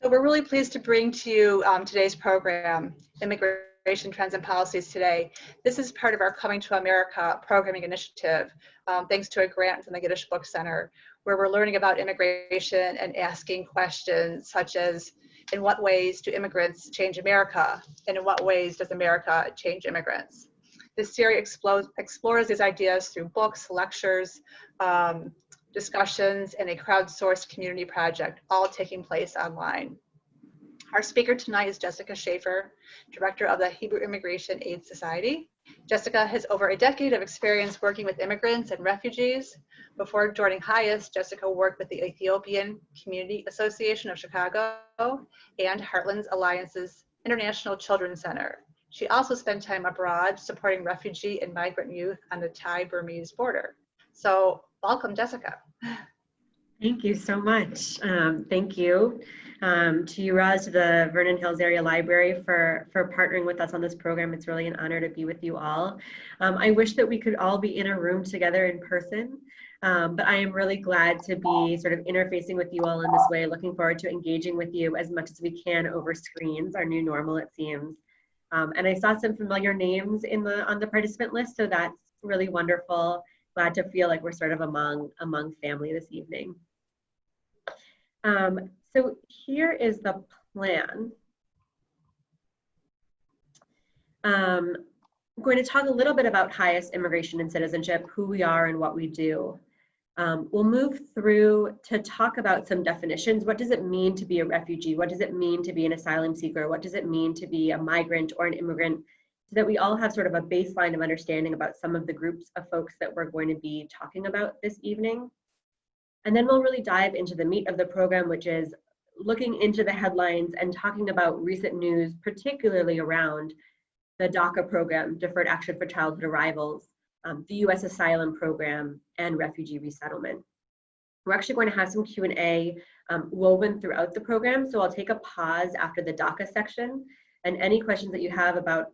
So we're really pleased to bring to you today's program, Immigration Trends and Policies Today. This is part of our Coming to America programming initiative, thanks to a grant from the Yiddish Book Center, where we're learning about immigration and asking questions such as, in what ways do immigrants change America? And in what ways does America change immigrants? This series explores these ideas through books, lectures, discussions, and a crowdsourced community project, all taking place online. Our speaker tonight is Jessica Schaffer, Director of the Hebrew Immigration Aid Society. Jessica has over a decade of experience working with immigrants and refugees. Before joining HIAS, Jessica worked with the Ethiopian Community Association of Chicago and Heartland's Alliance's International Children's Center. She also spent time abroad supporting refugee and migrant youth on the Thai-Burmese border. So welcome, Jessica. Thank you so much. Thank you to you, Roz, to the Vernon Hills Area Library for partnering with us on this program. It's really an honor to be with you all. I wish that we could all be in a room together in person, but I am really glad to be sort of interfacing with you all in this way. Looking forward to engaging with you as much as we can over screens, our new normal, it seems. And I saw some familiar names on the participant list, so that's really wonderful. Glad to feel like we're sort of among family this evening. So here is the plan. I'm going to talk a little bit about HIAS Immigration and Citizenship, who we are and what we do. We'll move through to talk about some definitions. What does it mean to be a refugee? What does it mean to be an asylum seeker? What does it mean to be a migrant or an immigrant? So that we all have sort of a baseline of understanding about some of the groups of folks that we're going to be talking about this evening. And then we'll really dive into the meat of the program, which is looking into the headlines and talking about recent news, particularly around the DACA program, Deferred Action for Childhood Arrivals, the U.S. Asylum program, and refugee resettlement. We're actually going to have some Q&A woven throughout the program, so I'll take a pause after the DACA section, and any questions that you have about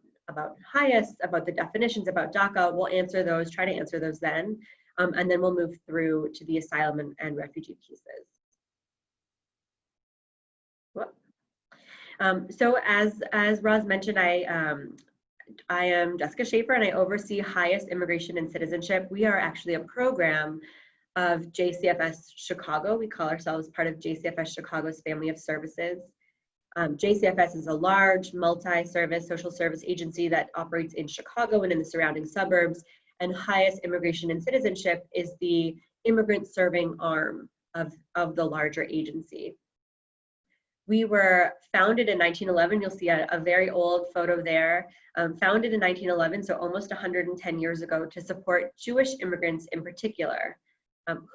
HIAS, about the definitions, about DACA, we'll answer those, try to answer those then, and then we'll move through to the asylum and refugee pieces. So as Roz mentioned, I am Jessica Schaffer and I oversee HIAS Immigration and Citizenship. We are actually a program of JCFS Chicago. We call ourselves part of JCFS Chicago's family of services. JCFS is a large multi-service social service agency that operates in Chicago and in the surrounding suburbs, and HIAS Immigration and Citizenship is the immigrant serving arm of the larger agency. We were founded in 1911. You'll see a very old photo there. Founded in 1911, so almost 110 years ago, to support Jewish immigrants in particular,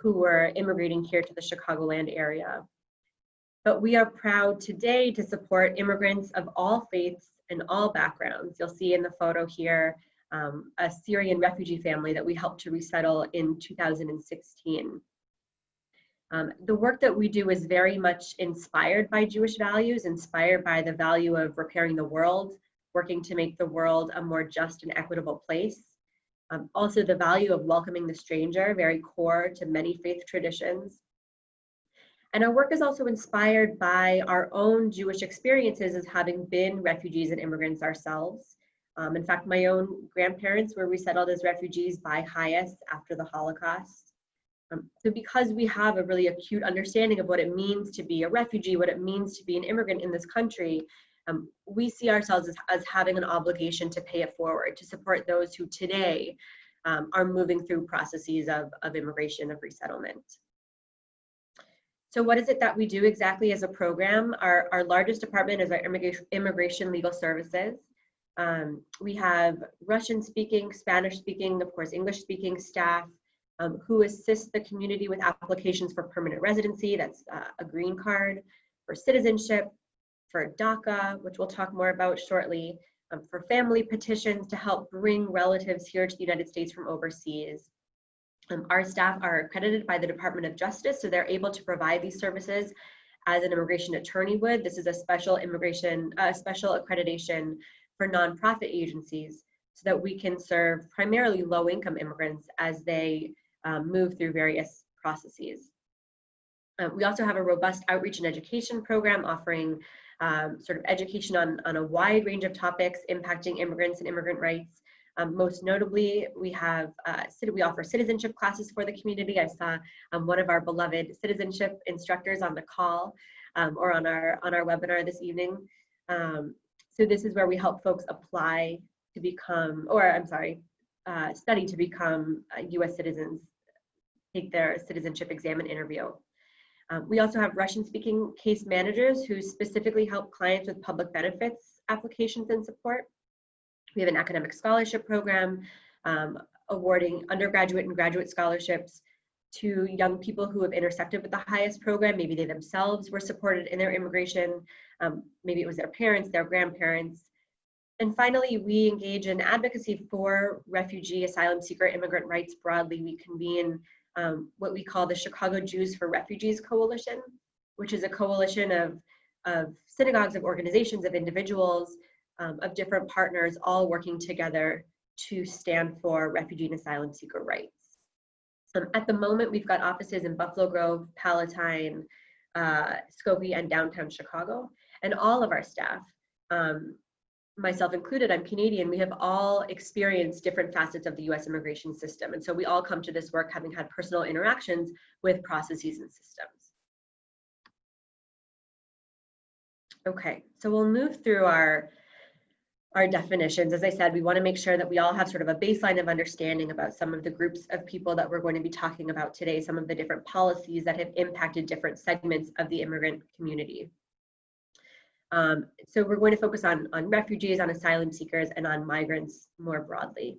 who were immigrating here to the Chicagoland area. But we are proud today to support immigrants of all faiths and all backgrounds. You'll see in the photo here a Syrian refugee family that we helped to resettle in 2016. The work that we do is very much inspired by Jewish values, inspired by the value of repairing the world, working to make the world a more just and equitable place. Also the value of welcoming the stranger, very core to many faith traditions. And our work is also inspired by our own Jewish experiences as having been refugees and immigrants ourselves. In fact, my own grandparents were resettled as refugees by HIAS after the Holocaust. So because we have a really acute understanding of what it means to be a refugee, what it means to be an immigrant in this country, we see ourselves as having an obligation to pay it forward, to support those who today are moving through processes of immigration, of resettlement. So what is it that we do exactly as a program? Our largest department is our Immigration Legal Services. We have Russian-speaking, Spanish-speaking, of course, English-speaking staff who assist the community with applications for permanent residency, that's a green card, for citizenship, for DACA, which we'll talk more about shortly, for family petitions to help bring relatives here to the United States from overseas. Our staff are accredited by the Department of Justice, so they're able to provide these services as an immigration attorney would. This is a special special accreditation for nonprofit agencies so that we can serve primarily low-income immigrants as they move through various processes. We also have a robust outreach and education program offering sort of education on a wide range of topics impacting immigrants and immigrant rights. Most notably, we offer citizenship classes for the community. I saw one of our beloved citizenship instructors on the call or on our webinar this evening. So this is where we help folks apply to become, study to become U.S. citizens, take their citizenship exam and interview. We also have Russian-speaking case managers who specifically help clients with public benefits applications and support. We have an academic scholarship program awarding undergraduate and graduate scholarships to young people who have intersected with the HIAS program. Maybe they themselves were supported in their immigration. Maybe it was their parents, their grandparents. And finally, we engage in advocacy for refugee, asylum seeker, immigrant rights broadly. We convene what we call the Chicago Jews for Refugees Coalition, which is a coalition of synagogues, of organizations, of individuals, of different partners, all working together to stand for refugee and asylum seeker rights. At the moment, we've got offices in Buffalo Grove, Palatine, Skokie, and downtown Chicago. And all of our staff, myself included, I'm Canadian, we have all experienced different facets of the US immigration system. And so we all come to this work having had personal interactions with processes and systems. Okay, so we'll move through our definitions. As I said, we want to make sure that we all have sort of a baseline of understanding about some of the groups of people that we're going to be talking about today, some of the different policies that have impacted different segments of the immigrant community. So we're going to focus on refugees, on asylum seekers, and on migrants more broadly.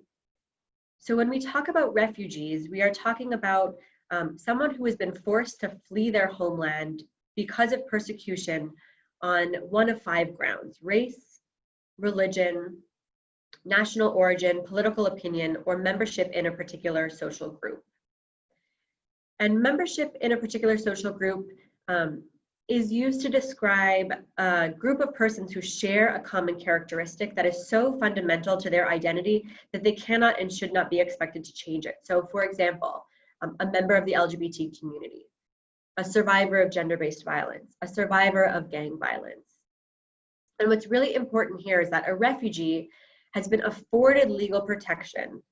So when we talk about refugees, we are talking about someone who has been forced to flee their homeland because of persecution on one of 5 grounds: race, religion, national origin, political opinion, or membership in a particular social group. And membership in a particular social group is used to describe a group of persons who share a common characteristic that is so fundamental to their identity that they cannot and should not be expected to change it. So for example, a member of the LGBT community, a survivor of gender-based violence, a survivor of gang violence. And what's really important here is that a refugee has been afforded legal protection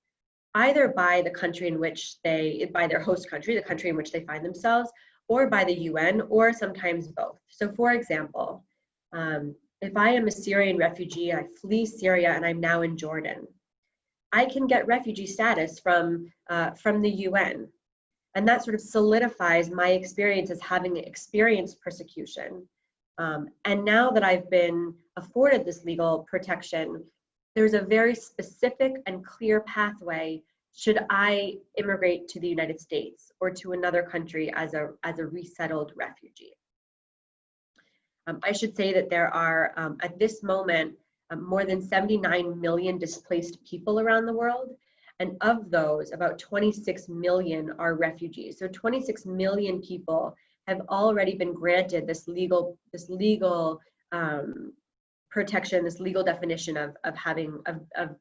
either by the country in which by their host country, the country in which they find themselves, or by the UN, or sometimes both. So for example, if I am a Syrian refugee, I flee Syria and I'm now in Jordan, I can get refugee status from the UN. And that sort of solidifies my experience as having experienced persecution. And now that I've been afforded this legal protection, there's a very specific and clear pathway should I immigrate to the United States or to another country as a resettled refugee. I should say that there are, at this moment, more than 79 million displaced people around the world. And of those, about 26 million are refugees. So 26 million people have already been granted this legal protection, this legal definition of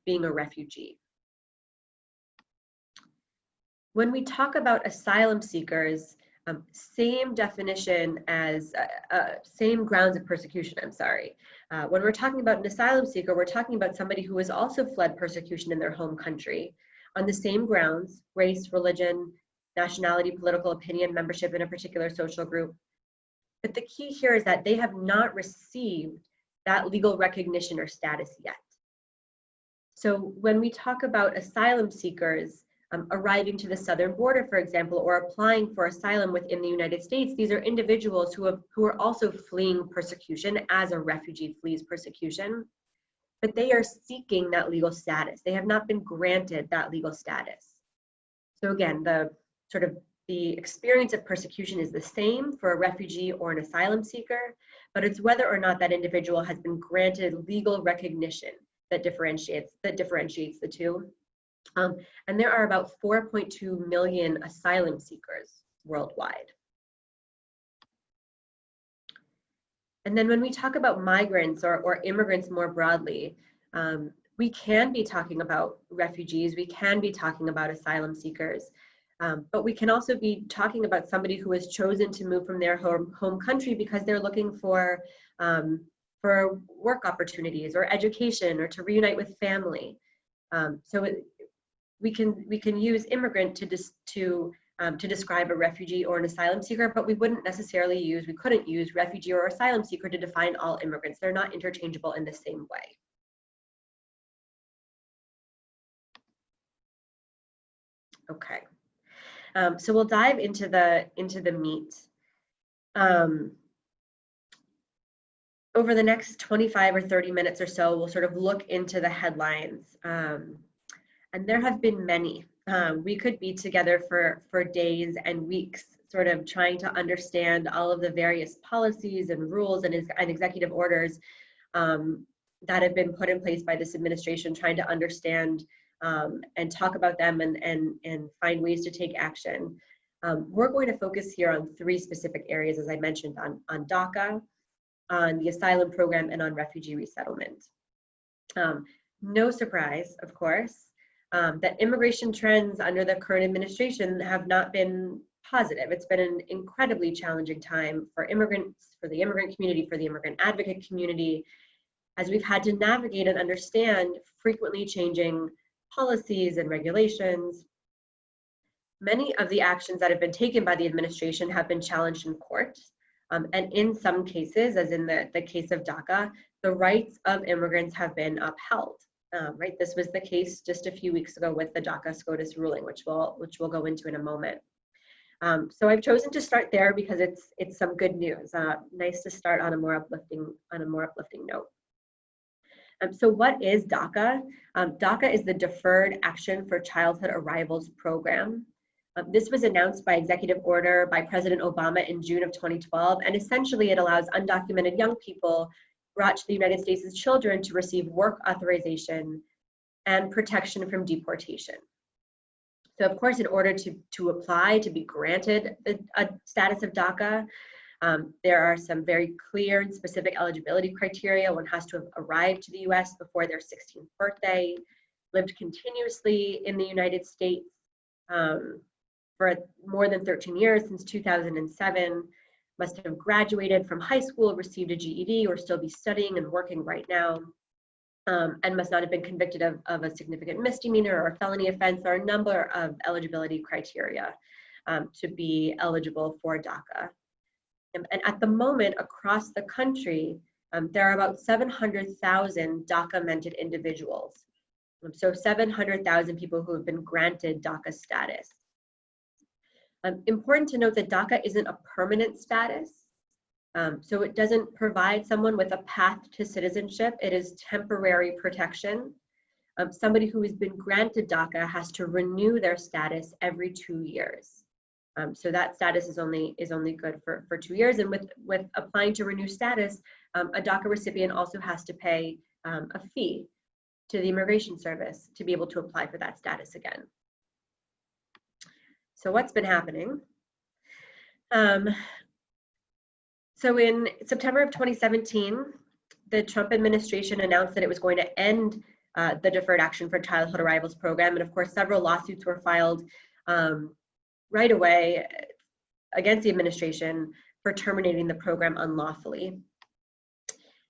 being a refugee. When we talk about asylum seekers, same definition as, same grounds of persecution, I'm sorry. When we're talking about an asylum seeker, we're talking about somebody who has also fled persecution in their home country on the same grounds: race, religion, nationality, political opinion, membership in a particular social group. But the key here is that they have not received that legal recognition or status yet. So when we talk about asylum seekers arriving to the southern border, for example, or applying for asylum within the United States, these are individuals who are also fleeing persecution as a refugee flees persecution, but they are seeking that legal status. They have not been granted that legal status. So again, the experience of persecution is the same for a refugee or an asylum seeker, but it's whether or not that individual has been granted legal recognition that differentiates the two. And there are about 4.2 million asylum seekers worldwide. And then when we talk about migrants or immigrants more broadly, we can be talking about refugees, we can be talking about asylum seekers. But we can also be talking about somebody who has chosen to move from their home country because they're looking for work opportunities or education or to reunite with family. We can use immigrant to describe a refugee or an asylum seeker, but we couldn't use refugee or asylum seeker to define all immigrants. They're not interchangeable in the same way. Okay, so we'll dive into the meat. Over the next 25 or 30 minutes or so, we'll sort of look into the headlines. And there have been many. We could be together for days and weeks, sort of trying to understand all of the various policies and rules and executive orders that have been put in place by this administration, trying to understand and talk about them and find ways to take action. We're going to focus here on 3 specific areas, as I mentioned, on DACA, on the asylum program, and on refugee resettlement. No surprise, of course, that immigration trends under the current administration have not been positive. It's been an incredibly challenging time for immigrants, for the immigrant community, for the immigrant advocate community, as we've had to navigate and understand frequently changing policies and regulations. Many of the actions that have been taken by the administration have been challenged in court. And in some cases, as in the case of DACA, the rights of immigrants have been upheld. Right, this was the case just a few weeks ago with the DACA SCOTUS ruling, which we'll go into in a moment. So I've chosen to start there because it's some good news. Nice to start on a more uplifting note. So what is DACA? DACA is the Deferred Action for Childhood Arrivals program. This was announced by executive order by President Obama in June of 2012, and essentially it allows undocumented young people brought to the United States as children to receive work authorization and protection from deportation. So of course, in order to apply to be granted a status of DACA, there are some very clear and specific eligibility criteria. One has to have arrived to the US before their 16th birthday, lived continuously in the United States for more than 13 years since 2007, must have graduated from high school, received a GED, or still be studying and working right now, and must not have been convicted of a significant misdemeanor or a felony offense. There are a number of eligibility criteria to be eligible for DACA. And at the moment, across the country, there are about 700,000 DACA-mented individuals. So 700,000 people who have been granted DACA status. Important to note that DACA isn't a permanent status. So it doesn't provide someone with a path to citizenship. It is temporary protection. Somebody who has been granted DACA has to renew their status every 2 years. So that status is only good for 2 years. And with applying to renew status, a DACA recipient also has to pay a fee to the Immigration Service to be able to apply for that status again. So what's been happening? So in September of 2017, the Trump administration announced that it was going to end the Deferred Action for Childhood Arrivals program. And of course, several lawsuits were filed right away against the administration for terminating the program unlawfully.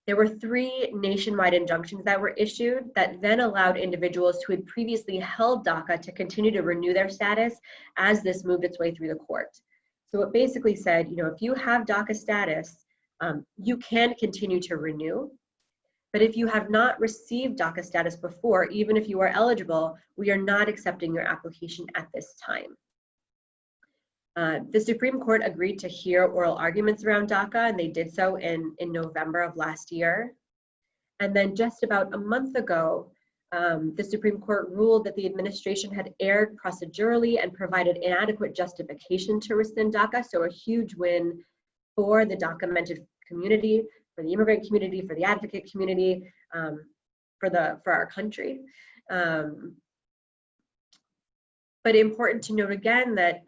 There were 3 nationwide injunctions that were issued that then allowed individuals who had previously held DACA to continue to renew their status as this moved its way through the court. So it basically said, if you have DACA status, you can continue to renew. But if you have not received DACA status before, even if you are eligible, we are not accepting your application at this time. The Supreme Court agreed to hear oral arguments around DACA, and they did so in November of last year. And then just about a month ago, the Supreme Court ruled that the administration had erred procedurally and provided inadequate justification to rescind DACA. So a huge win for the DACA-mented community, for the immigrant community, for the advocate community, for our country. But important to note again that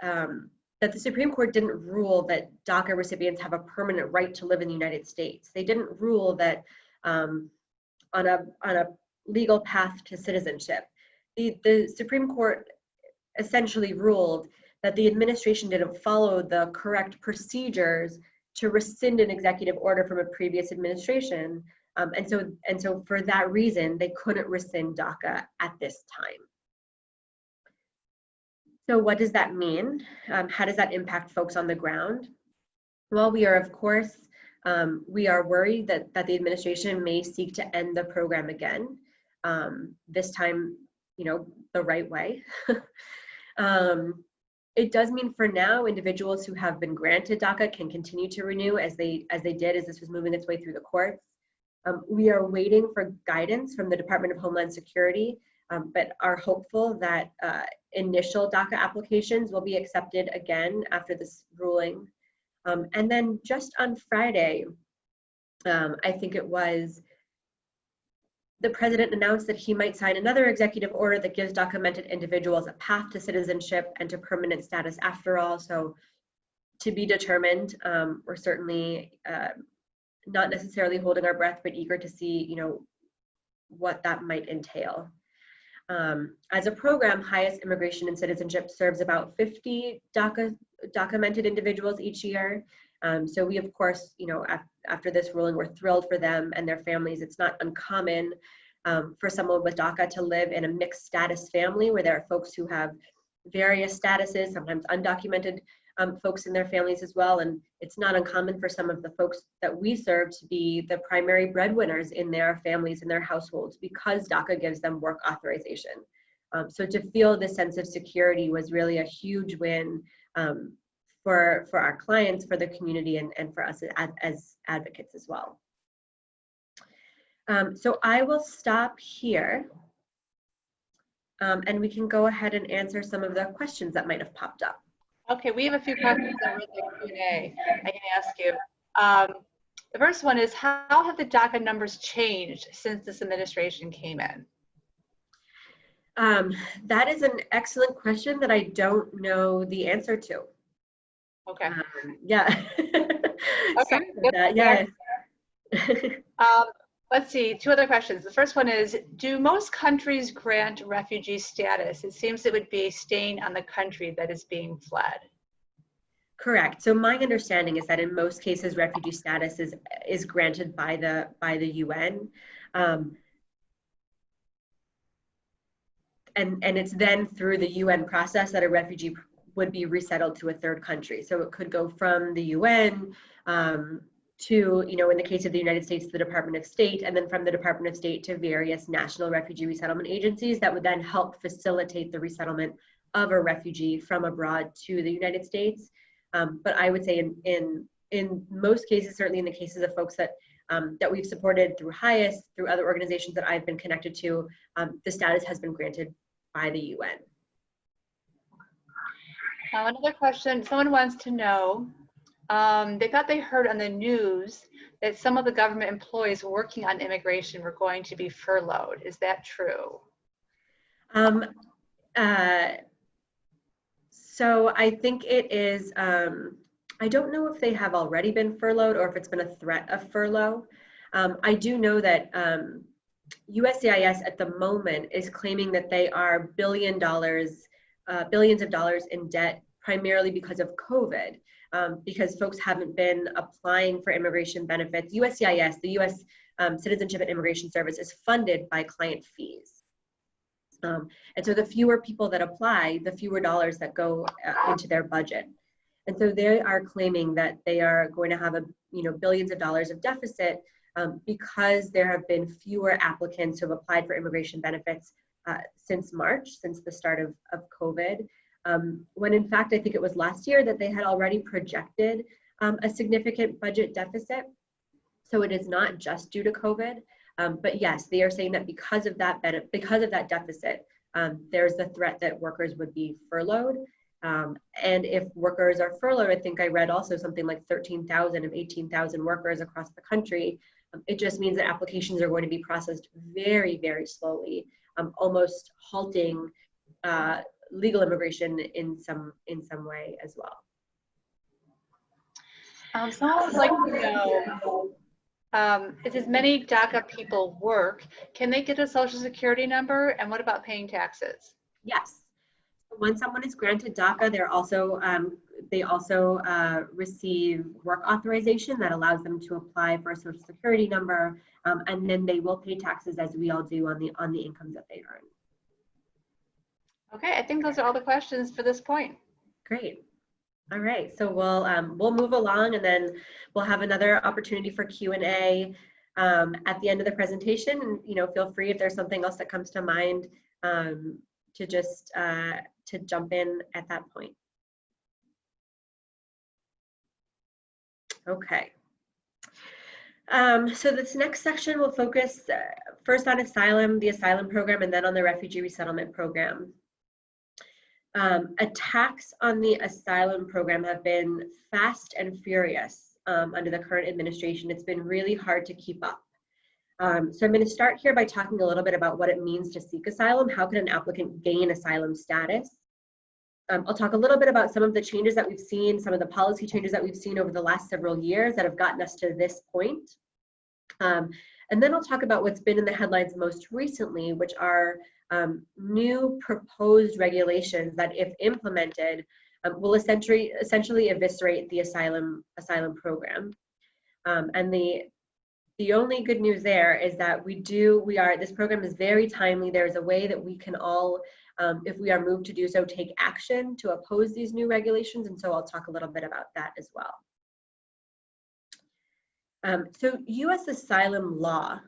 the Supreme Court didn't rule that DACA recipients have a permanent right to live in the United States. They didn't rule that on a legal path to citizenship. The Supreme Court essentially ruled that the administration didn't follow the correct procedures to rescind an executive order from a previous administration. And so for that reason, they couldn't rescind DACA at this time. So what does that mean? How does that impact folks on the ground? Well, we are, of course, we are worried that the administration may seek to end the program again, this time, the right way. It does mean for now, individuals who have been granted DACA can continue to renew as they did as this was moving its way through the courts. We are waiting for guidance from the Department of Homeland Security, but are hopeful that initial DACA applications will be accepted again after this ruling. And then just on Friday, I think it was, the president announced that he might sign another executive order that gives documented individuals a path to citizenship and to permanent status after all. So to be determined. We're certainly not necessarily holding our breath, but eager to see, what that might entail. As a program, HIAS Immigration and Citizenship serves about 50 documented individuals each year. So we, of course, after this ruling, we're thrilled for them and their families. It's not uncommon for someone with DACA to live in a mixed status family where there are folks who have various statuses, sometimes undocumented folks in their families as well. And it's not uncommon for some of the folks that we serve to be the primary breadwinners in their families and their households because DACA gives them work authorization. So to feel this sense of security was really a huge win for our clients, for the community, and for us as advocates as well. So I will stop here and we can go ahead and answer some of the questions that might have popped up. Okay, we have a few questions that were in the Q&A I can ask you. The first one is, how have the DACA numbers changed since this administration came in? That is an excellent question that I don't know the answer to. Okay. Yeah. Okay. Yeah. Let's see, two other questions. The first one is, do most countries grant refugee status? It seems it would be staying on the country that is being fled. Correct. So my understanding is that in most cases, refugee status is granted by the UN. And it's then through the UN process that a refugee would be resettled to a third country. So it could go from the UN to, in the case of the United States, the Department of State, and then from the Department of State to various national refugee resettlement agencies that would then help facilitate the resettlement of a refugee from abroad to the United States. But I would say in most cases, certainly in the cases of folks that we've supported through HIAS, through other organizations that I've been connected to, the status has been granted by the UN. Another question, someone wants to know, they thought they heard on the news that some of the government employees working on immigration were going to be furloughed. Is that true? So I think it is, I don't know if they have already been furloughed or if it's been a threat of furlough. I do know that USCIS at the moment is claiming that they are billions of dollars in debt primarily because of COVID, because folks haven't been applying for immigration benefits. USCIS, the US Citizenship and Immigration Service, is funded by client fees. And so the fewer people that apply, the fewer dollars that go into their budget. And so they are claiming that they are going to have billions of dollars of deficit because there have been fewer applicants who have applied for immigration benefits since March, since the start of COVID, when in fact, I think it was last year that they had already projected a significant budget deficit. So it is not just due to COVID, but yes, they are saying that because of that deficit, there's the threat that workers would be furloughed. And if workers are furloughed, I think I read also something like 13,000 of 18,000 workers across the country. It just means that applications are going to be processed very, very slowly, almost halting legal immigration in some way as well. Someone would like to know, if as many DACA people work, can they get a social security number? And what about paying taxes? Yes. When someone is granted DACA, they also receive work authorization that allows them to apply for a social security number, and then they will pay taxes, as we all do, on the incomes that they earn. Okay, I think those are all the questions for this point. Great. All right, so we'll move along, and then we'll have another opportunity for Q&A at the end of the presentation. And feel free if there's something else that comes to mind to just to jump in at that point. Okay. So this next section will focus first on asylum, the asylum program, and then on the refugee resettlement program. Attacks on the asylum program have been fast and furious under the current administration. It's been really hard to keep up. So I'm going to start here by talking a little bit about what it means to seek asylum. How can an applicant gain asylum status? I'll talk a little bit about some of the changes that we've seen, some of the policy changes that we've seen over the last several years that have gotten us to this point. And then I'll talk about what's been in the headlines most recently, which are new proposed regulations that, if implemented, will essentially eviscerate the asylum program. And the only good news there is that this program is very timely. There's a way that we can all, if we are moved to do so, take action to oppose these new regulations. And so I'll talk a little bit about that as well. So U.S. asylum law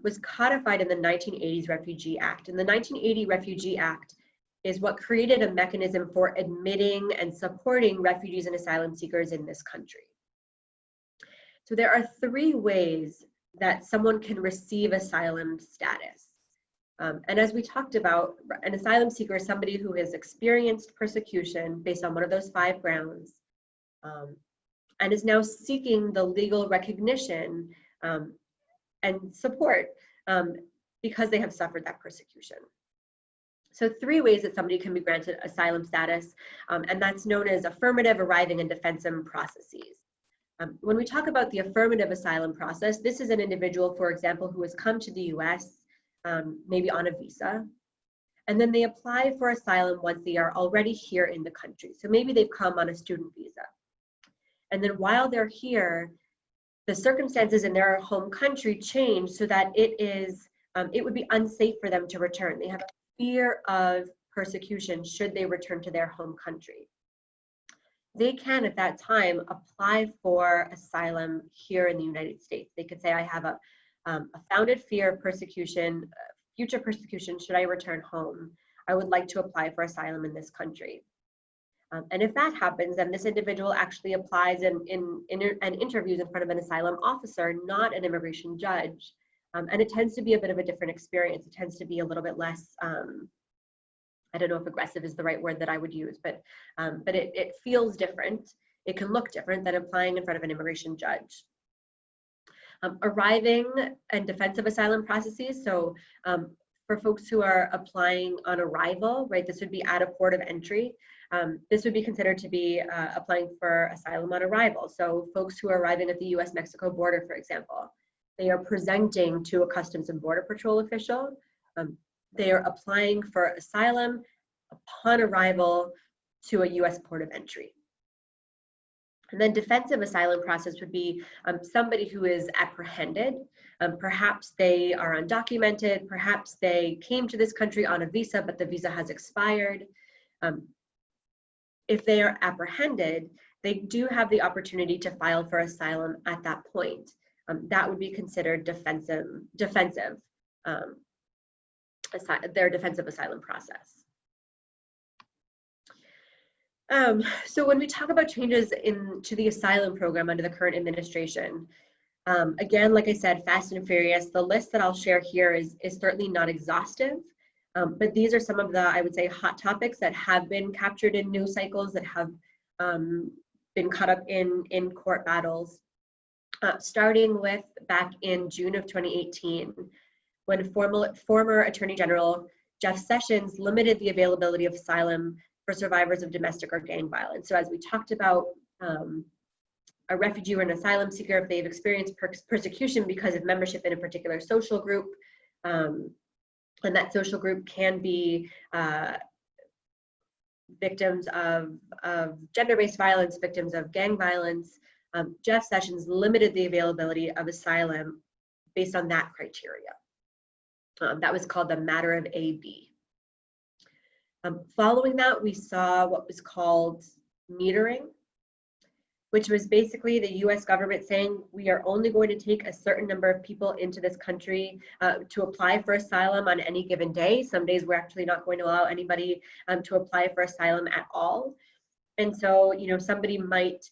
was codified in the 1980s Refugee Act. And the 1980 Refugee Act is what created a mechanism for admitting and supporting refugees and asylum seekers in this country. So there are 3 ways that someone can receive asylum status. And as we talked about, an asylum seeker is somebody who has experienced persecution based on one of those 5 grounds, and is now seeking the legal recognition and support because they have suffered that persecution. So 3 ways that somebody can be granted asylum status, and that's known as affirmative, arriving, and defensive processes. When we talk about the affirmative asylum process, this is an individual, for example, who has come to the US, maybe on a visa, and then they apply for asylum once they are already here in the country. So maybe they've come on a student visa. And then while they're here, the circumstances in their home country change so that it would be unsafe for them to return. They have a fear of persecution should they return to their home country. They can, at that time, apply for asylum here in the United States. They could say, I have a founded fear of persecution, future persecution, should I return home? I would like to apply for asylum in this country. And if that happens, then this individual actually applies and interviews in front of an asylum officer, not an immigration judge. And it tends to be a bit of a different experience. It tends to be a little bit less, I don't know if aggressive is the right word that I would use, but it feels different. It can look different than applying in front of an immigration judge. Arriving and defensive asylum processes. So for folks who are applying on arrival, right, this would be at a port of entry. This would be considered to be applying for asylum on arrival. So folks who are arriving at the US-Mexico border, for example, they are presenting to a Customs and Border Patrol official. They are applying for asylum upon arrival to a US port of entry. And then defensive asylum process would be somebody who is apprehended. Perhaps they are undocumented, perhaps they came to this country on a visa, but the visa has expired. If they are apprehended, they do have the opportunity to file for asylum at that point. That would be considered their defensive asylum process. So when we talk about changes to the asylum program under the current administration, again, like I said, fast and furious. The list that I'll share here is certainly not exhaustive, but these are some of the, I would say, hot topics that have been captured in news cycles, that have been caught up in court battles. Starting with back in June of 2018, when former Attorney General Jeff Sessions limited the availability of asylum for survivors of domestic or gang violence. So as we talked about, a refugee or an asylum seeker, if they've experienced persecution because of membership in a particular social group, and that social group can be victims of gender-based violence, victims of gang violence. Jeff Sessions limited the availability of asylum based on that criteria. That was called the matter of AB. Following that, we saw what was called metering, which was basically the US government saying, we are only going to take a certain number of people into this country to apply for asylum on any given day. Some days we're actually not going to allow anybody to apply for asylum at all. And so, somebody might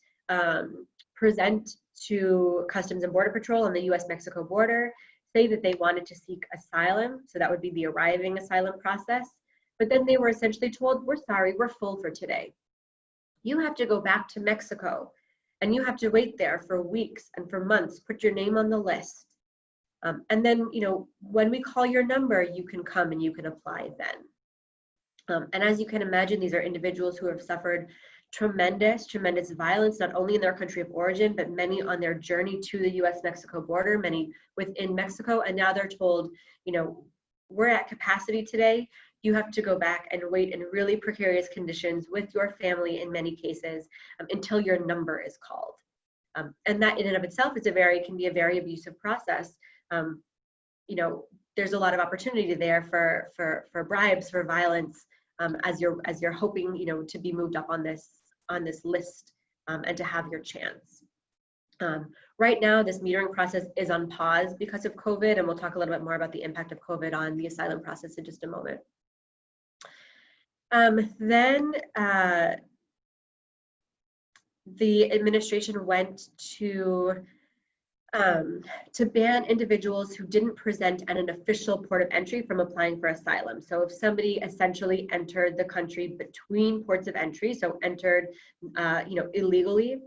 present to Customs and Border Patrol on the US-Mexico border, say that they wanted to seek asylum. So that would be the arriving asylum process. But then they were essentially told, we're sorry, we're full for today. You have to go back to Mexico and you have to wait there for weeks and for months, put your name on the list. And then, when we call your number, you can come and you can apply then. And as you can imagine, these are individuals who have suffered tremendous violence, not only in their country of origin, but many on their journey to the US-Mexico border, many within Mexico. And now they're told, we're at capacity today. You have to go back and wait in really precarious conditions with your family in many cases until your number is called. And that in and of itself can be a very abusive process. There's a lot of opportunity there for bribes, for violence, as you're hoping, to be moved up on this list and to have your chance. Right now, this metering process is on pause because of COVID, and we'll talk a little bit more about the impact of COVID on the asylum process in just a moment. Then the administration went to ban individuals who didn't present at an official port of entry from applying for asylum. So if somebody essentially entered the country between ports of entry, so entered, illegally,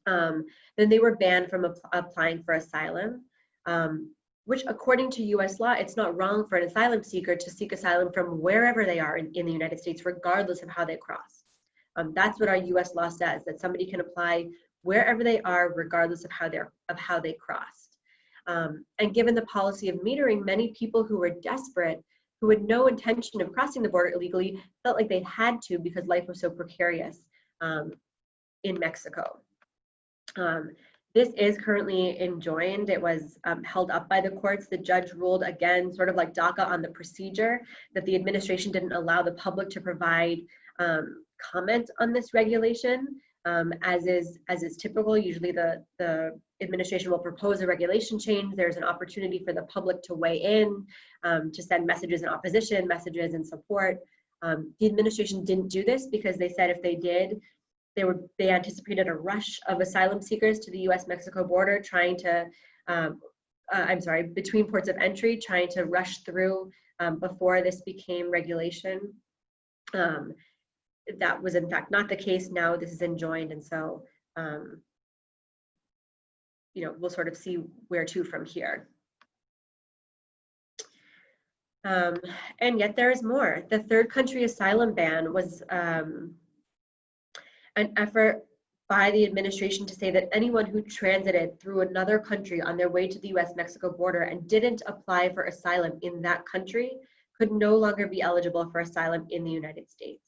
then they were banned from applying for asylum. Which according to US law, it's not wrong for an asylum seeker to seek asylum from wherever they are in the United States, regardless of how they crossed. That's what our US law says, that somebody can apply wherever they are, regardless of how they crossed. And given the policy of metering, many people who were desperate, who had no intention of crossing the border illegally, felt like they had to because life was so precarious in Mexico. This is currently enjoined. It was held up by the courts. The judge ruled again, sort of like DACA, on the procedure, that the administration didn't allow the public to provide comment on this regulation, as is typical. Usually the administration will propose a regulation change. There's an opportunity for the public to weigh in, to send messages in opposition, messages in support. The administration didn't do this because they said if they did, they anticipated a rush of asylum seekers to the US-Mexico border between ports of entry, trying to rush through before this became regulation. That was in fact not the case. Now this is enjoined, and so we'll sort of see where to from here. And yet there is more. The third country asylum ban was an effort by the administration to say that anyone who transited through another country on their way to the US-Mexico border and didn't apply for asylum in that country could no longer be eligible for asylum in the United States.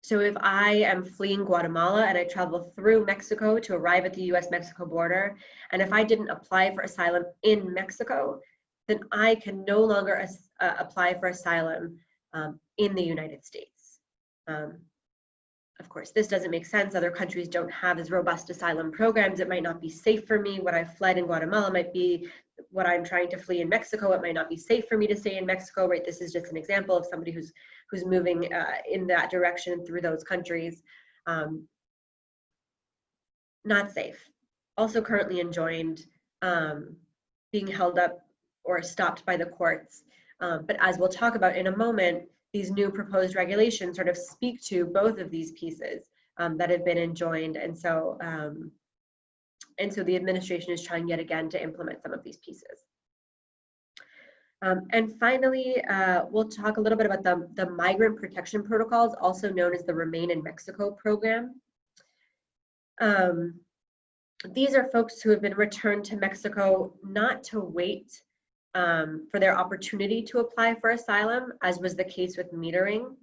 So if I am fleeing Guatemala and I travel through Mexico to arrive at the US-Mexico border, and if I didn't apply for asylum in Mexico, then I can no longer apply for asylum in the United States. Of course, this doesn't make sense. Other countries don't have as robust asylum programs. It might not be safe for me. What I fled in Guatemala might be what I'm trying to flee in Mexico. It might not be safe for me to stay in Mexico, right? This is just an example of somebody who's moving in that direction through those countries. Not safe. Also currently enjoined, being held up or stopped by the courts. But as we'll talk about in a moment, these new proposed regulations sort of speak to both of these pieces that have been enjoined. And so the administration is trying yet again to implement some of these pieces. And finally, we'll talk a little bit about the Migrant Protection Protocols, also known as the Remain in Mexico program. These are folks who have been returned to Mexico not to wait for their opportunity to apply for asylum, as was the case with metering.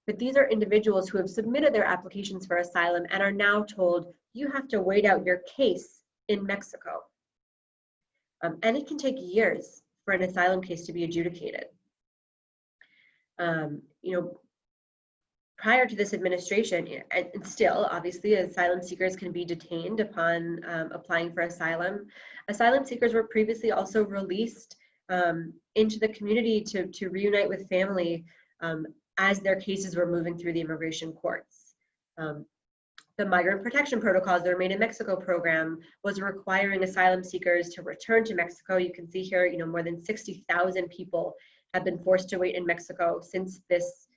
But these are individuals who have submitted their applications for asylum and are now told, you have to wait out your case in Mexico. And it can take years for an asylum case to be adjudicated. Prior to this administration, and still, obviously, asylum seekers can be detained upon applying for asylum. Asylum seekers were previously also released into the community to reunite with family as their cases were moving through the immigration courts. The Migrant Protection Protocols, the Remain in Mexico program, was requiring asylum seekers to return to Mexico. You can see here, more than 60,000 people have been forced to wait in Mexico since this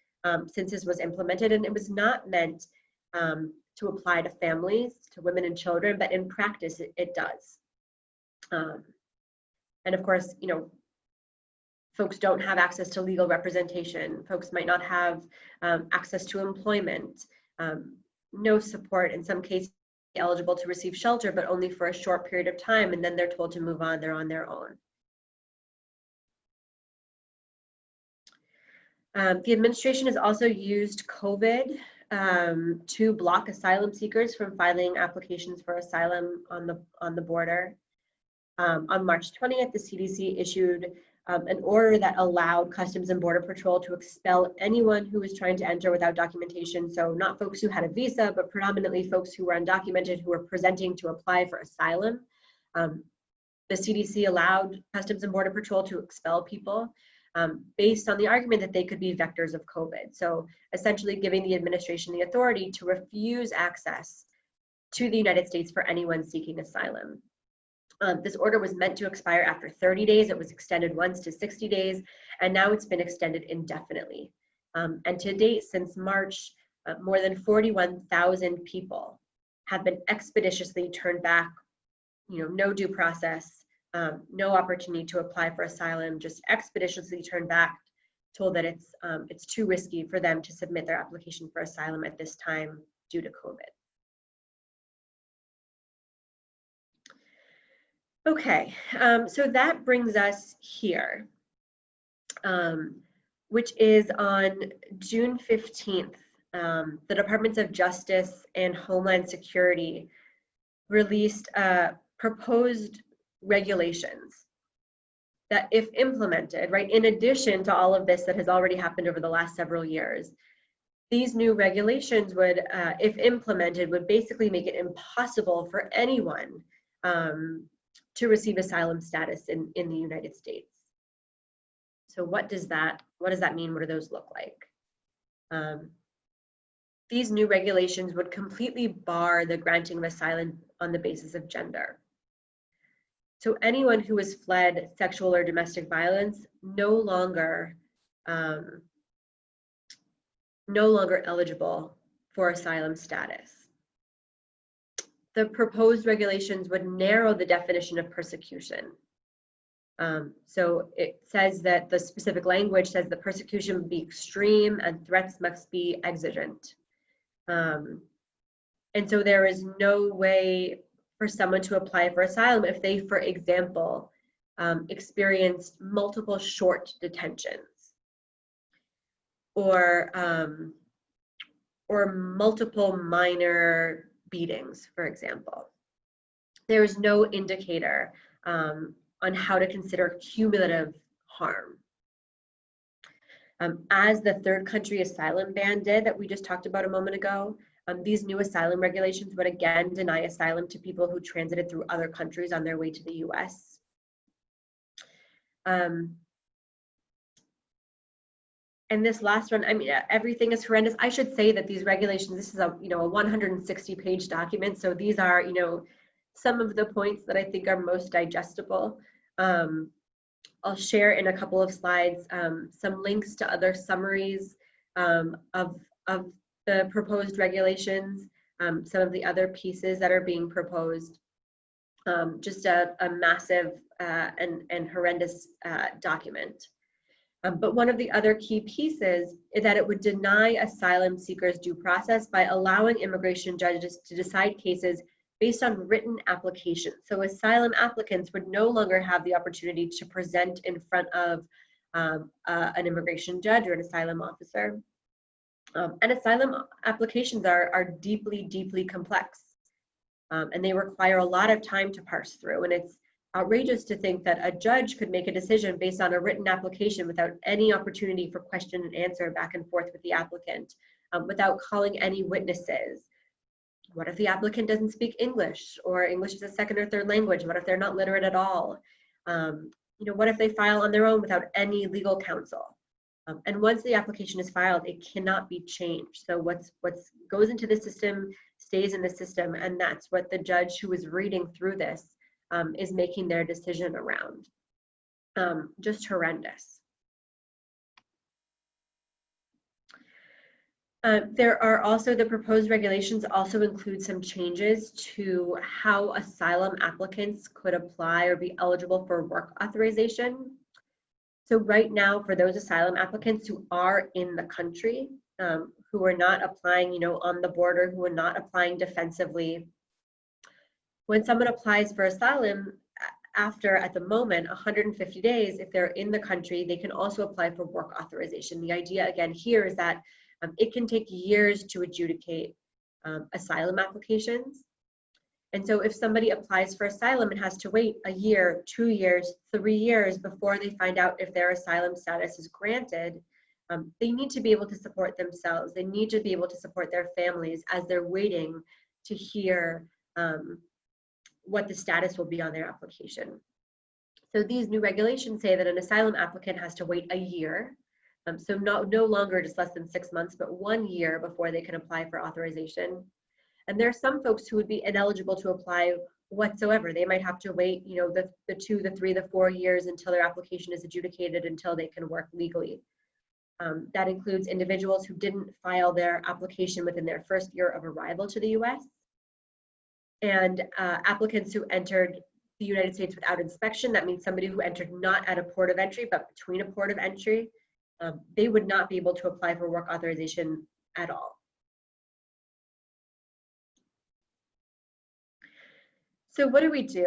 was implemented, and it was not meant to apply to families, to women and children, but in practice it does. And of course, folks don't have access to legal representation. Folks might not have access to employment, no support, in some cases eligible to receive shelter, but only for a short period of time, and then they're told to move on, they're on their own. The administration has also used COVID to block asylum seekers from filing applications for asylum on the border. On March 20th, the CDC issued an order that allowed Customs and Border Patrol to expel anyone who was trying to enter without documentation. So not folks who had a visa, but predominantly folks who were undocumented, who were presenting to apply for asylum. The CDC allowed Customs and Border Patrol to expel people based on the argument that they could be vectors of COVID. So essentially giving the administration the authority to refuse access to the United States for anyone seeking asylum. This order was meant to expire after 30 days. It was extended once to 60 days, and now it's been extended indefinitely. And to date, since March, more than 41,000 people have been expeditiously turned back, no due process, no opportunity to apply for asylum, just expeditiously turned back, told that it's too risky for them to submit their application for asylum at this time due to COVID. Okay, so that brings us here, which is on June 15th, the Departments of Justice and Homeland Security released proposed regulations that, if implemented, right, in addition to all of this that has already happened over the last several years, these new regulations would, if implemented, would basically make it impossible for anyone to receive asylum status in the United States. So what does that mean? What do those look like? These new regulations would completely bar the granting of asylum on the basis of gender. So anyone who has fled sexual or domestic violence no longer eligible for asylum status. The proposed regulations would narrow the definition of persecution. So it says that the specific language says the persecution would be extreme and threats must be exigent. And so there is no way for someone to apply for asylum if they, for example, experienced multiple short detentions or multiple minor beatings, for example. There is no indicator on how to consider cumulative harm. As the third country asylum ban did that we just talked about a moment ago, these new asylum regulations would again deny asylum to people who transited through other countries on their way to the US. And this last one, I mean, everything is horrendous. I should say that these regulations, this is a 160-page document. So these are, some of the points that I think are most digestible. I'll share in a couple of slides some links to other summaries of the proposed regulations, some of the other pieces that are being proposed. Just a massive and horrendous document. But one of the other key pieces is that it would deny asylum seekers due process by allowing immigration judges to decide cases based on written applications. So asylum applicants would no longer have the opportunity to present in front of an immigration judge or an asylum officer. And asylum applications are deeply, deeply complex. And they require a lot of time to parse through. And it's outrageous to think that a judge could make a decision based on a written application without any opportunity for question and answer back and forth with the applicant, without calling any witnesses. What if the applicant doesn't speak English, or English is a second or third language? What if they're not literate at all? What if they file on their own without any legal counsel? And once the application is filed, it cannot be changed. So what goes into the system stays in the system, and that's what the judge who is reading through this is making their decision around. Just horrendous. There are also, the proposed regulations also include some changes to how asylum applicants could apply or be eligible for work authorization. So right now, for those asylum applicants who are in the country, who are not applying, on the border, who are not applying defensively, when someone applies for asylum, after, at the moment, 150 days, if they're in the country, they can also apply for work authorization. The idea, again, here is that it can take years to adjudicate asylum applications. And so if somebody applies for asylum and has to wait a year, 2 years, 3 years before they find out if their asylum status is granted, they need to be able to support themselves. They need to be able to support their families as they're waiting to hear what the status will be on their application. So these new regulations say that an asylum applicant has to wait a year, so no longer just less than 6 months, but 1 year before they can apply for authorization. And there are some folks who would be ineligible to apply whatsoever. They might have to wait, the 2, the 3, the 4 years until their application is adjudicated, until they can work legally. That includes individuals who didn't file their application within their first year of arrival to the US, and applicants who entered the United States without inspection. That means somebody who entered not at a port of entry, but between a port of entry. They would not be able to apply for work authorization at all. So what do we do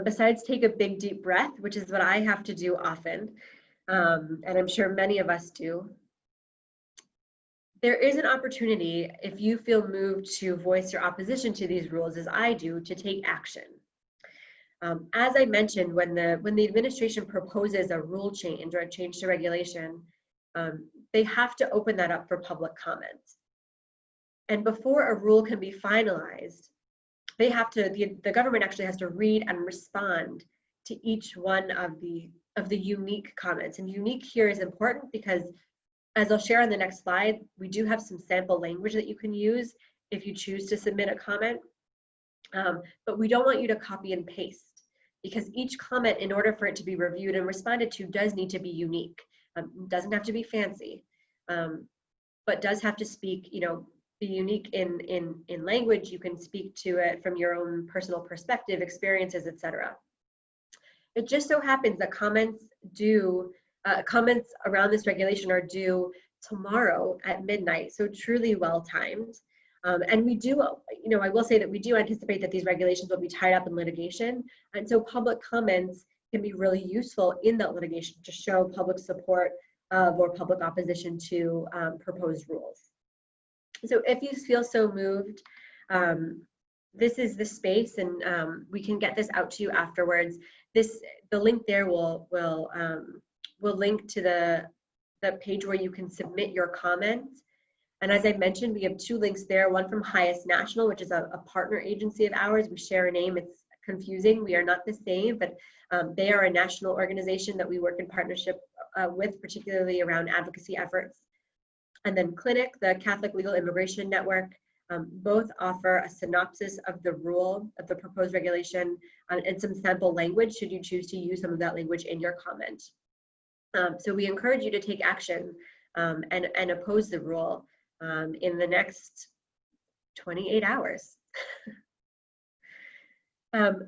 besides take a big deep breath, which is what I have to do often, and I'm sure many of us do? There is an opportunity, if you feel moved to voice your opposition to these rules, as I do, to take action. As I mentioned, when the administration proposes a rule change or a change to regulation, they have to open that up for public comment. And before a rule can be finalized, they have to, the government actually has to read and respond to each one of the unique comments. And unique here is important because, as I'll share on the next slide, we do have some sample language that you can use if you choose to submit a comment. But we don't want you to copy and paste, because each comment, in order for it to be reviewed and responded to, does need to be unique. Doesn't have to be fancy, but does have to speak, be unique in language. You can speak to it from your own personal perspective, experiences, etc. It just so happens that comments around this regulation are due tomorrow at midnight, so truly well timed. And we do, I will say that we do anticipate that these regulations will be tied up in litigation, and so public comments can be really useful in that litigation to show public support of or public opposition to proposed rules. So if you feel so moved, this is the space, and we can get this out to you afterwards. The link there will link to the page where you can submit your comments. And as I mentioned, we have 2 links there, one from HIAS National, which is a partner agency of ours. We share a name. It's confusing. We are not the same, but they are a national organization that we work in partnership with, particularly around advocacy efforts. And then Clinic, the Catholic Legal Immigration Network, both offer a synopsis of the rule, of the proposed regulation, and some sample language should you choose to use some of that language in your comment. So we encourage you to take action and oppose the rule in the next 28 hours.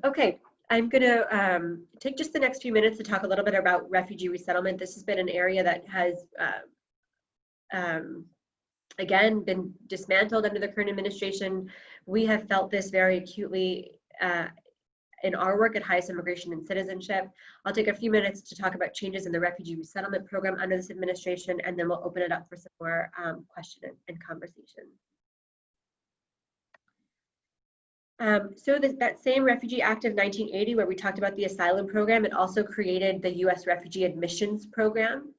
Okay, I'm gonna take just the next few minutes to talk a little bit about refugee resettlement. This has been an area that has again been dismantled under the current administration. We have felt this very acutely in our work at HIAS Immigration and Citizenship. I'll take a few minutes to talk about changes in the refugee resettlement program under this administration, and then we'll open it up for some more question and conversation. So that same Refugee Act of 1980, where we talked about the asylum program, it also created the U.S. Refugee Admissions program.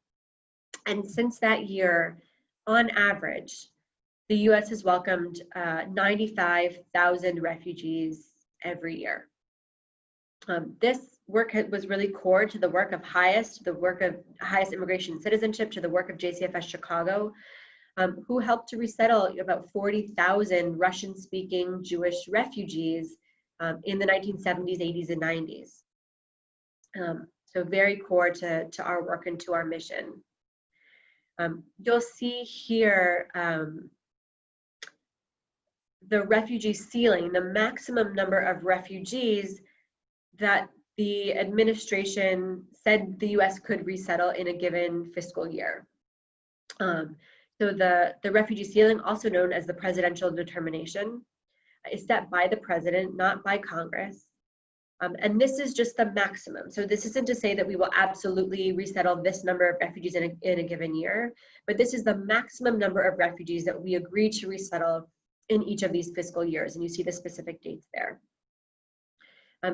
And since that year, on average, the U.S. has welcomed 95,000 refugees every year. This work was really core to the work of HIAS, to the work of HIAS Immigration and Citizenship, to the work of JCFS Chicago, who helped to resettle about 40,000 Russian-speaking Jewish refugees in the 1970s, 80s, and 90s. So very core to our work and to our mission. You'll see here the refugee ceiling, the maximum number of refugees that the administration said the U.S. could resettle in a given fiscal year. So the refugee ceiling, also known as the presidential determination, is set by the president, not by Congress. And this is just the maximum. So this isn't to say that we will absolutely resettle this number of refugees in a given year, but this is the maximum number of refugees that we agree to resettle in each of these fiscal years. And you see the specific dates there.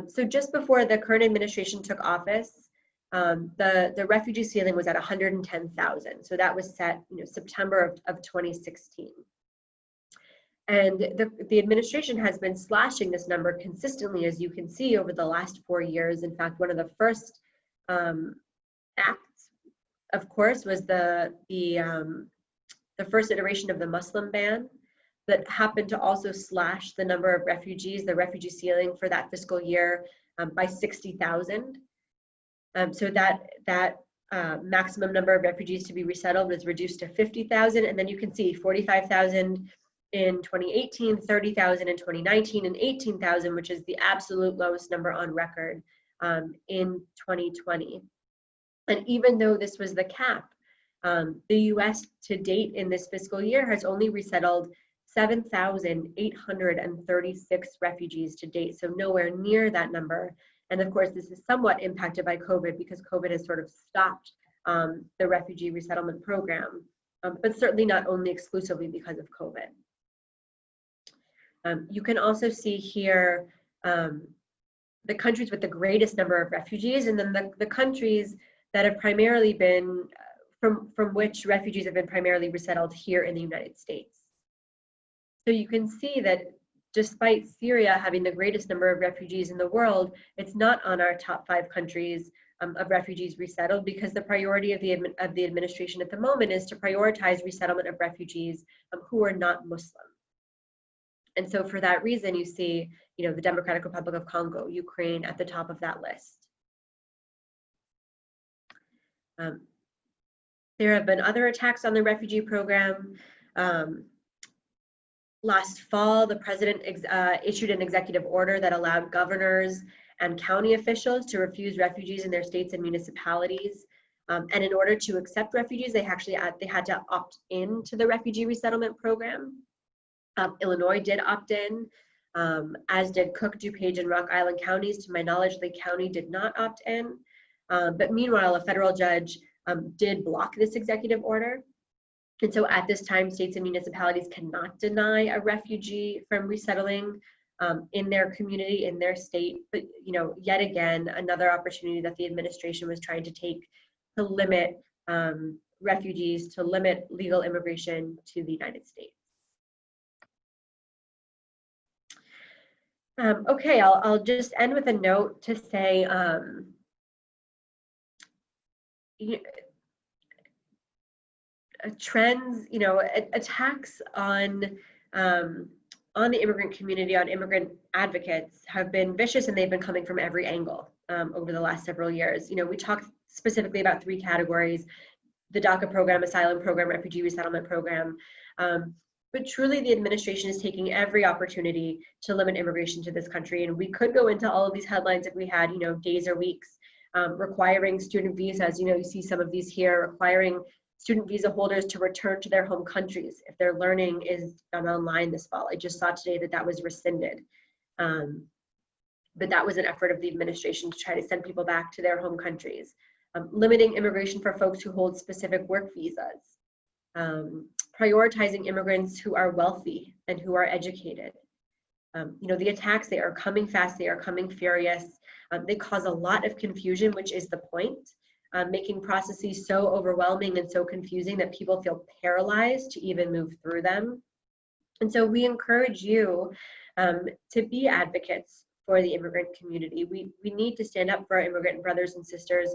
So just before the current administration took office, the refugee ceiling was at 110,000. So that was set, September of 2016. And the administration has been slashing this number consistently, as you can see, over the last 4 years. In fact, one of the first acts, of course, was the first iteration of the Muslim ban that happened to also slash the number of refugees, the refugee ceiling for that fiscal year by 60,000. So that maximum number of refugees to be resettled was reduced to 50,000. And then you can see 45,000 in 2018, 30,000 in 2019, and 18,000, which is the absolute lowest number on record in 2020. And even though this was the cap, the US to date in this fiscal year has only resettled 7,836 refugees to date, so nowhere near that number. And of course, this is somewhat impacted by COVID because COVID has sort of stopped the refugee resettlement program, but certainly not only exclusively because of COVID. You can also see here the countries with the greatest number of refugees, and then the countries that have primarily been, from which refugees have been primarily resettled here in the United States. So you can see that despite Syria having the greatest number of refugees in the world, it's not on our top 5 countries of refugees resettled, because the priority of the administration at the moment is to prioritize resettlement of refugees who are not Muslim. And so for that reason, you see, the Democratic Republic of Congo, Ukraine at the top of that list. There have been other attacks on the refugee program. Last fall, the president issued an executive order that allowed governors and county officials to refuse refugees in their states and municipalities. And in order to accept refugees, they had to opt in to the refugee resettlement program. Illinois did opt in, as did Cook, DuPage, and Rock Island counties. To my knowledge, Lake County did not opt in. But meanwhile, a federal judge did block this executive order. And so at this time, states and municipalities cannot deny a refugee from resettling in their community, in their state. But, yet again, another opportunity that the administration was trying to take to limit refugees, to limit legal immigration to the United States. Okay, I'll just end with a note to say, trends, attacks on the immigrant community, on immigrant advocates have been vicious, and they've been coming from every angle over the last several years. We talked specifically about 3 categories: the DACA program, asylum program, refugee resettlement program. But truly, the administration is taking every opportunity to limit immigration to this country. And we could go into all of these headlines if we had, days or weeks, requiring student visas. You see some of these here, requiring student visa holders to return to their home countries if their learning is done online this fall. I just saw today that that was rescinded. But that was an effort of the administration to try to send people back to their home countries. Limiting immigration for folks who hold specific work visas. Prioritizing immigrants who are wealthy and who are educated. The attacks, they are coming fast, they are coming furious. They cause a lot of confusion, which is the point, making processes so overwhelming and so confusing that people feel paralyzed to even move through them. And so we encourage you to be advocates for the immigrant community. We need to stand up for our immigrant brothers and sisters,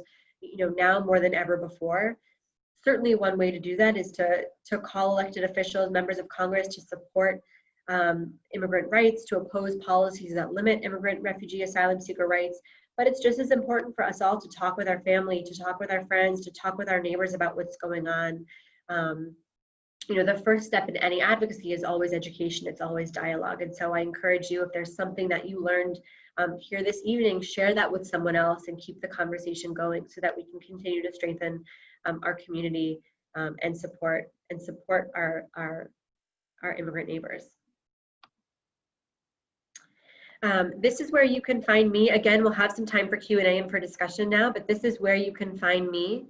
now more than ever before. Certainly one way to do that is to call elected officials, members of Congress, to support immigrant rights, to oppose policies that limit immigrant, refugee, asylum seeker rights. But it's just as important for us all to talk with our family, to talk with our friends, to talk with our neighbors about what's going on. The first step in any advocacy is always education, it's always dialogue. And so I encourage you, if there's something that you learned here this evening, share that with someone else and keep the conversation going so that we can continue to strengthen our community and support our immigrant neighbors. This is where you can find me. Again, we'll have some time for Q&A and for discussion now, but this is where you can find me.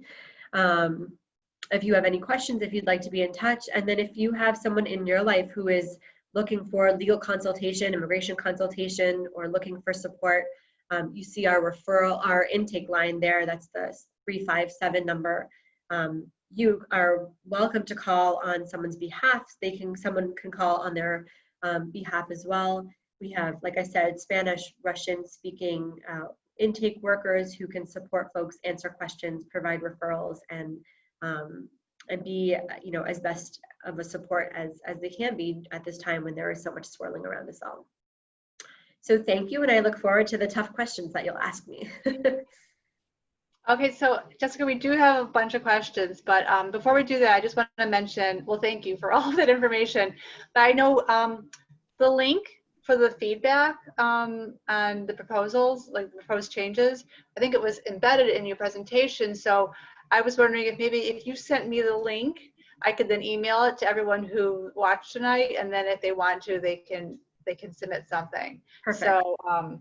If you have any questions, if you'd like to be in touch, and then if you have someone in your life who is looking for legal consultation, immigration consultation, or looking for support, you see our intake line there. That's the 357 number. You are welcome to call on someone's behalf. Someone can call on their behalf as well. We have, like I said, Spanish, Russian speaking intake workers who can support folks, answer questions, provide referrals, and be, as best of a support as they can be at this time when there is so much swirling around us all. So thank you, and I look forward to the tough questions that you'll ask me. Okay, so Jessica, we do have a bunch of questions, but before we do that, I just want to mention, well, thank you for all that information. But I know the link for the feedback on the proposals, like the proposed changes, I think it was embedded in your presentation. So I was wondering if maybe if you sent me the link, I could then email it to everyone who watched tonight, and then if they want to, they can submit something. Perfect. So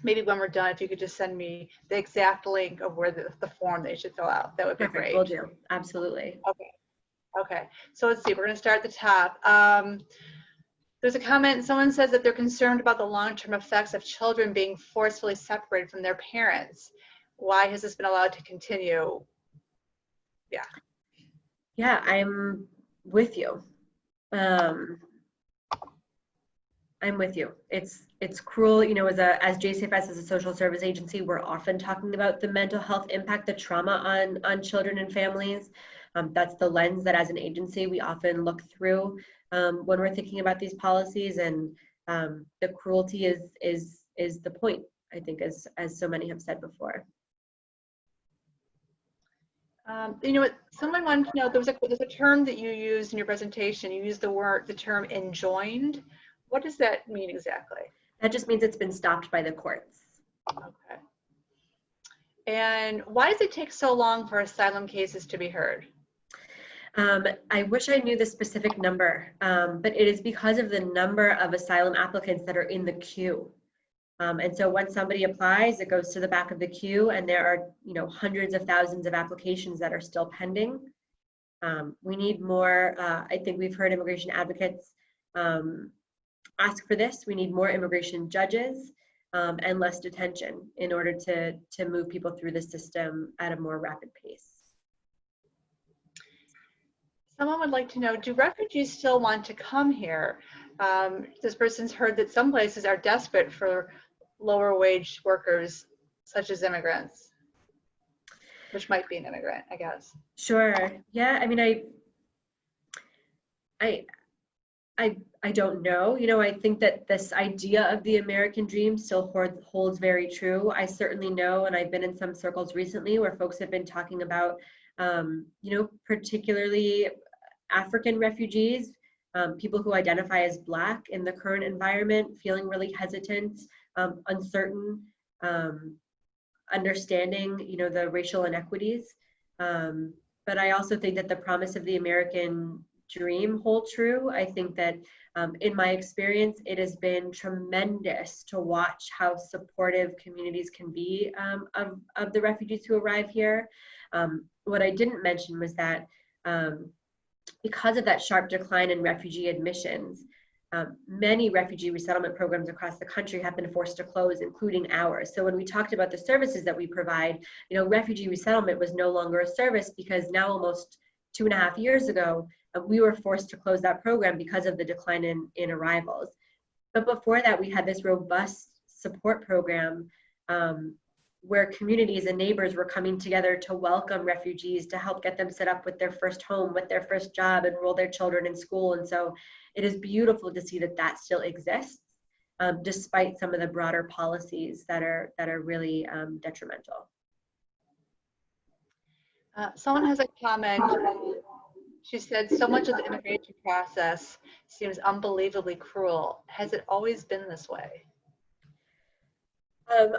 maybe when we're done, if you could just send me the exact link of where the form they should fill out, that would be Perfect. great. Will do. Absolutely. Okay. So let's see. We're going to start at the top. There's a comment. Someone says that they're concerned about the long-term effects of children being forcefully separated from their parents. Why has this been allowed to continue? Yeah, I'm with you. I'm with you. It's cruel. As JCFS, as a social service agency, we're often talking about the mental health impact, the trauma on children and families. That's the lens that as an agency we often look through when we're thinking about these policies, and the cruelty is the point, I think, as so many have said before. What someone wanted to know, there's a term that you used in your presentation. You used the term enjoined. What does that mean exactly? That just means it's been stopped by the courts. Okay. And why does it take so long for asylum cases to be heard? I wish I knew the specific number, but it is because of the number of asylum applicants that are in the queue. And so when somebody applies, it goes to the back of the queue, and there are hundreds of thousands of applications that are still pending. We need more. I think we've heard immigration advocates ask for this. We need more immigration judges and less detention in order to move people through the system at a more rapid pace. Someone would like to know, do refugees still want to come here? This person's heard that some places are desperate for lower wage workers, such as immigrants, which might be an immigrant, I guess. Sure. Yeah. I mean, I don't know. I think that this idea of the American dream still holds very true. I certainly know, and I've been in some circles recently where folks have been talking about, particularly African refugees, people who identify as Black in the current environment, feeling really hesitant, uncertain, understanding, the racial inequities. but I also think that the promise of the American dream hold true. I think that in my experience, it has been tremendous to watch how supportive communities can be of the refugees who arrive here. What I didn't mention was that because of that sharp decline in refugee admissions, many refugee resettlement programs across the country have been forced to close, including ours. So when we talked about the services that we provide, refugee resettlement was no longer a service because now almost 2.5 years ago, we were forced to close that program because of the decline in arrivals. But before that, we had this robust support program where communities and neighbors were coming together to welcome refugees, to help get them set up with their first home, with their first job, enroll their children in school. And so it is beautiful to see that that still exists, despite some of the broader policies that are really detrimental. Someone has a comment. She said, so much of the immigration process seems unbelievably cruel. Has it always been this way?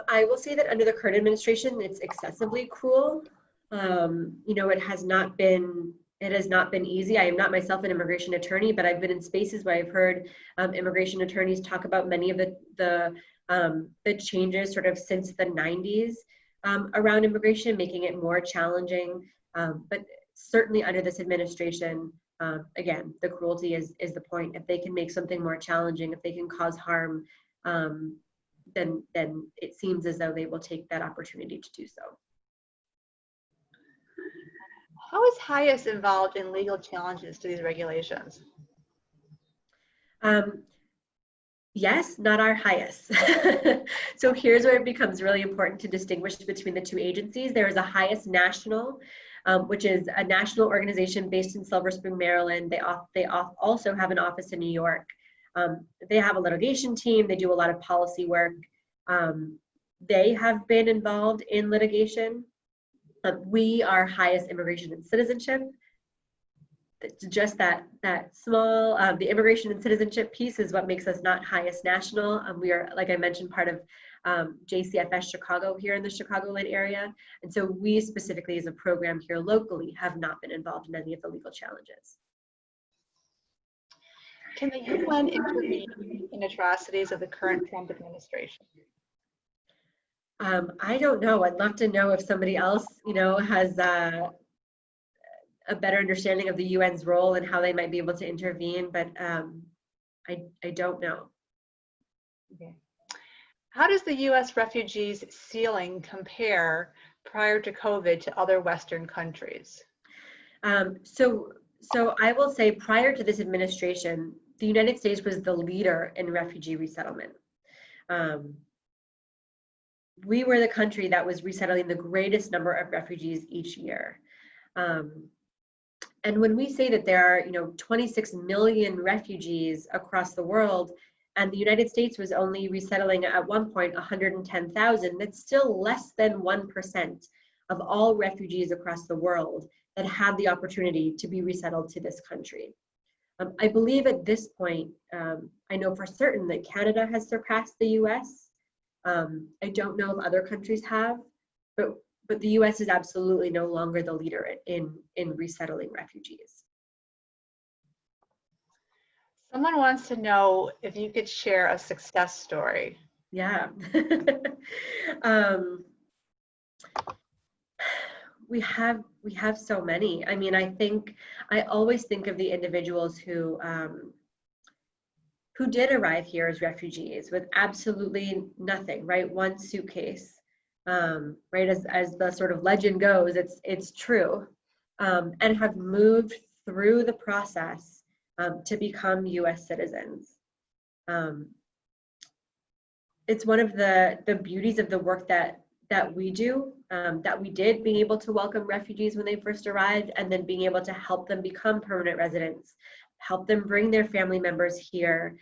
I will say that under the current administration, it's excessively cruel. It has not been easy. I am not myself an immigration attorney, but I've been in spaces where I've heard immigration attorneys talk about many of the changes sort of since the 90s around immigration, making it more challenging. But certainly under this administration, again, the cruelty is the point. If they can make something more challenging, if they can cause harm, then it seems as though they will take that opportunity to do so. How is HIAS involved in legal challenges to these regulations? Yes, not our HIAS. So here's where it becomes really important to distinguish between the two agencies. There is a HIAS National, which is a national organization based in Silver Spring, Maryland. They also have an office in New York. They have a litigation team. They do a lot of policy work. They have been involved in litigation. We are HIAS Immigration and Citizenship. It's just that small, the immigration and citizenship piece is what makes us not HIAS National. We are, like I mentioned, part of JCFS Chicago here in the Chicagoland area. And so we specifically as a program here locally have not been involved in any of the legal challenges. Can the UN intervene in atrocities of the current Trump administration? I don't know. I'd love to know if somebody else, has a better understanding of the UN's role and how they might be able to intervene, but I don't know. Okay. How does the U.S. refugees ceiling compare prior to COVID to other Western countries? So I will say prior to this administration, the United States was the leader in refugee resettlement. We were the country that was resettling the greatest number of refugees each year. And when we say that there are, 26 million refugees across the world, and the United States was only resettling at one point 110,000, that's still less than 1% of all refugees across the world that had the opportunity to be resettled to this country. I believe at this point, I know for certain that Canada has surpassed the US. I don't know if other countries have, but the US is absolutely no longer the leader in resettling refugees. Someone wants to know if you could share a success story. Yeah. We have so many. I mean, I always think of the individuals who did arrive here as refugees with absolutely nothing, right? One suitcase, right? As the sort of legend goes, it's true, and have moved through the process to become U.S. citizens. It's one of the beauties of the work that we do, that we did, being able to welcome refugees when they first arrived, and then being able to help them become permanent residents, help them bring their family members here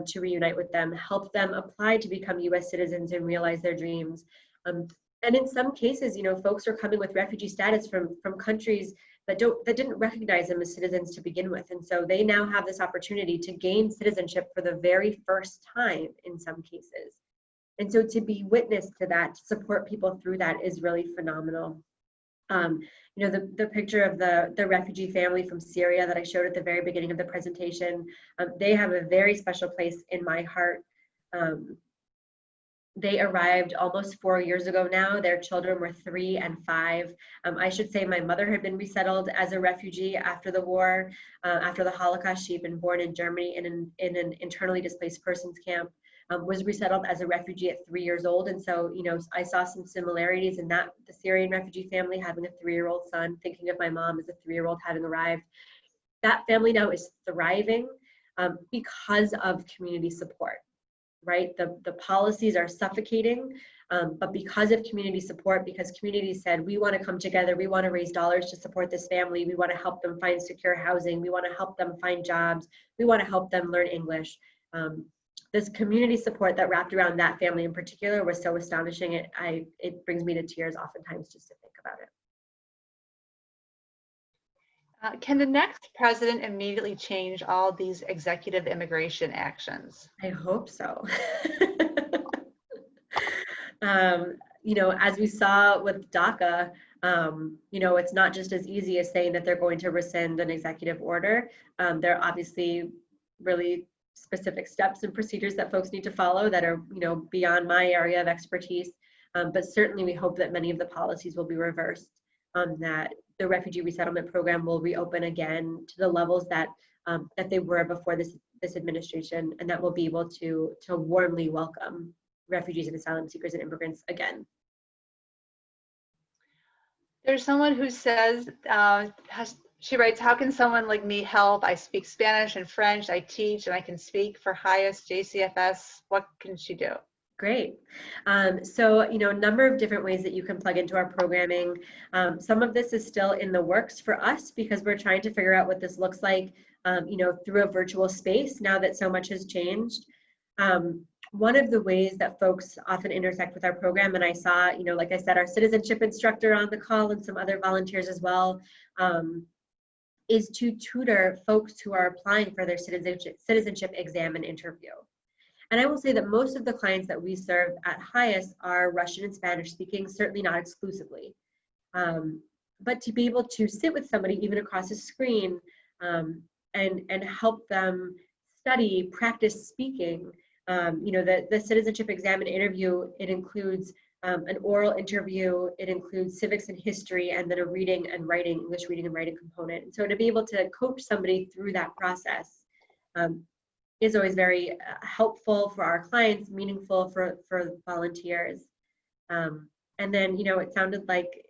to reunite with them, help them apply to become U.S. citizens and realize their dreams. And in some cases, folks are coming with refugee status from countries that didn't recognize them as citizens to begin with. And so they now have this opportunity to gain citizenship for the very first time in some cases. And so to be witness to that, to support people through that is really phenomenal. The picture of the refugee family from Syria that I showed at the very beginning of the presentation, they have a very special place in my heart. They arrived almost 4 years ago now. Their children were 3 and 5. I should say my mother had been resettled as a refugee after the war, after the Holocaust. She'd been born in Germany in an internally displaced persons camp, was resettled as a refugee at 3 years old. And so, I saw some similarities in that, the Syrian refugee family having a 3-year-old son, thinking of my mom as a 3-year-old having arrived. That family now is thriving because of community support. Right? The policies are suffocating, but because of community support, because communities said, we want to come together, we want to raise dollars to support this family, we want to help them find secure housing, we want to help them find jobs, we want to help them learn English. This community support that wrapped around that family in particular was so astonishing. It brings me to tears oftentimes just to think about it. Can the next president immediately change all these executive immigration actions? I hope so. As we saw with DACA, it's not just as easy as saying that they're going to rescind an executive order. There are obviously really specific steps and procedures that folks need to follow that are, beyond my area of expertise. But certainly we hope that many of the policies will be reversed, that the refugee resettlement program will reopen again to the levels that they were before this administration, and that we'll be able to warmly welcome refugees and asylum seekers and immigrants again. There's someone who says, she writes, how can someone like me help? I speak Spanish and French, I teach, and I can speak for HIAS, JCFS. What can she do? Great. So, a number of different ways that you can plug into our programming. Some of this is still in the works for us because we're trying to figure out what this looks like, through a virtual space now that so much has changed. One of the ways that folks often intersect with our program, and I saw, like I said, our citizenship instructor on the call and some other volunteers as well, is to tutor folks who are applying for their citizenship exam and interview. And I will say that most of the clients that we serve at HIAS are Russian and Spanish speaking, certainly not exclusively. But to be able to sit with somebody even across a screen and help them study, practice speaking. The citizenship exam and interview, it includes an oral interview, it includes civics and history, and then a reading and writing, English reading and writing component. And so to be able to coach somebody through that process is always very helpful for our clients, meaningful for volunteers. And then, it sounded like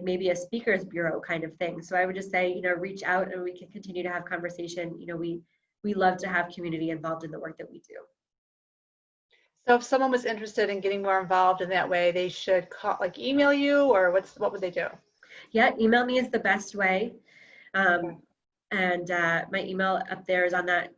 maybe a speakers bureau kind of thing. So I would just say, reach out and we can continue to have conversation. We love to have community involved in the work that we do. So if someone was interested in getting more involved in that way, they should call, email you, or what would they do? Yeah, email me is the best way. Okay. And my email up there is on that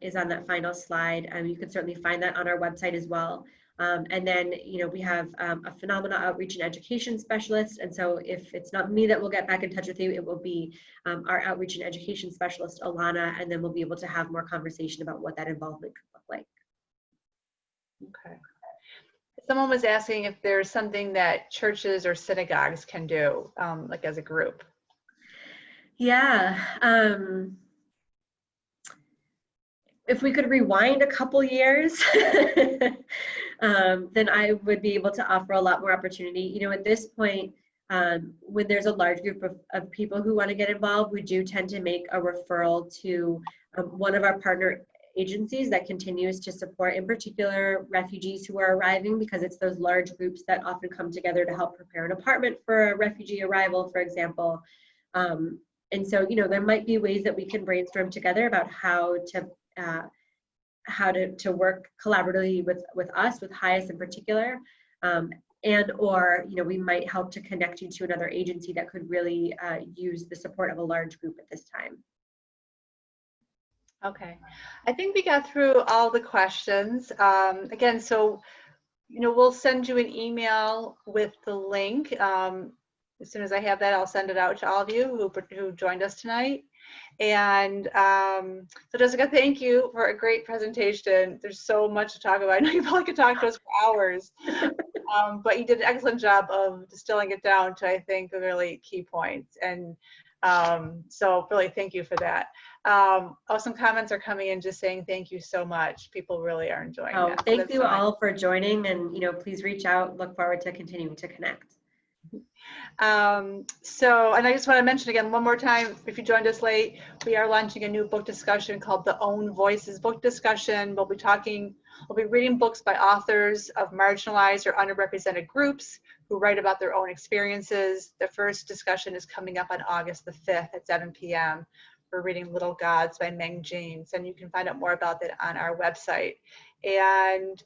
final slide. You can certainly find that on our website as well. And then, we have a phenomenal outreach and education specialist. And so if it's not me that will get back in touch with you, it will be our outreach and education specialist, Alana, and then we'll be able to have more conversation about what that involvement could look like. Okay. Someone was asking if there's something that churches or synagogues can do, like as a group. Yeah. If we could rewind a couple years, then I would be able to offer a lot more opportunity. At this point, when there's a large group of people who want to get involved, we do tend to make a referral to one of our partner agencies that continues to support, in particular, refugees who are arriving, because it's those large groups that often come together to help prepare an apartment for a refugee arrival, for example. And so, there might be ways that we can brainstorm together about how to work collaboratively with us, with HIAS in particular, and or we might help to connect you to another agency that could really use the support of a large group at this time. Okay, I think we got through all the questions. Again, so we'll send you an email with the link. As soon as I have that, I'll send it out to all of you who joined us tonight. And so Jessica, thank you for a great presentation. There's so much to talk about. I know you probably could talk to us for hours. But you did an excellent job of distilling it down to, I think, the really key points. And so really thank you for that. Some comments are coming in just saying thank you so much. People really are enjoying that. Thank you all for joining, and please reach out. Look forward to continuing to connect. And I just want to mention again one more time, if you joined us late, we are launching a new book discussion called the Own Voices Book Discussion. We'll be reading books by authors of marginalized or underrepresented groups who write about their own experiences. The first discussion is coming up on August the 5th at 7 p.m. We're reading Little Gods by Meng James, and you can find out more about that on our website. And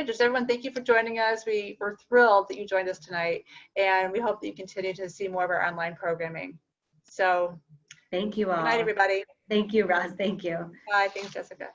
just everyone, thank you for joining us. We're thrilled that you joined us tonight, and we hope that you continue to see more of our online programming. So thank you all. Good night, everybody. Thank you, Roz. Thank you. Bye. Thanks, Jessica.